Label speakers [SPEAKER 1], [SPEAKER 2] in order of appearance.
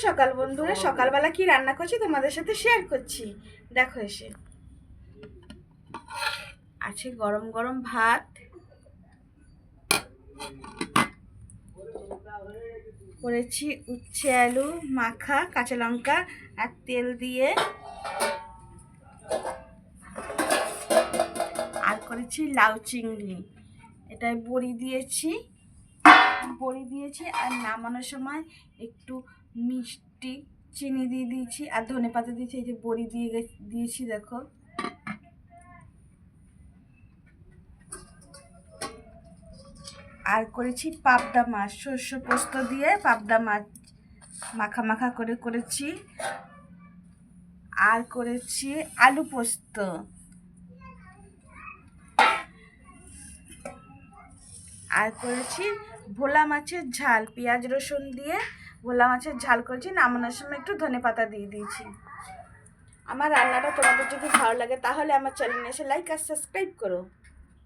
[SPEAKER 1] সকাল বন্ধুরা, সকালবেলা কি রান্না করছি তোমাদের সাথে শেয়ার করছি। দেখো, এসে আছে গরম গরম ভাত, করেছি উচ্ছে আলু মাখা কাঁচা লঙ্কা আর তেল দিয়ে, আর করেছি লাউ চিংড়ি, এটাই বড়ি দিয়েছি আর নামানোর সময় একটু মিষ্টি চিনি দিয়ে দিয়েছি আর ধনেপাতা দিয়েছি। এই যে বড়ি দিয়েছি দেখো। আর করেছি পাবদা মাছ, সর্ষে পোস্ত দিয়ে পাবদা মাছ মাখা মাখা করে করেছি। আর করেছি আলু পোস্ত। আর করেছি ভোলা মাছের ঝাল, পেঁয়াজ রসুন দিয়ে ভোলা মাছের ঝাল করেছি। নামানোর সময় একটু ধনেপাতা দিয়ে দিয়েছি। আমার রান্নাটা তোমাদের যদি ভালো লাগে তাহলে আমার চ্যানেলে এসে লাইক আর সাবস্ক্রাইব করো।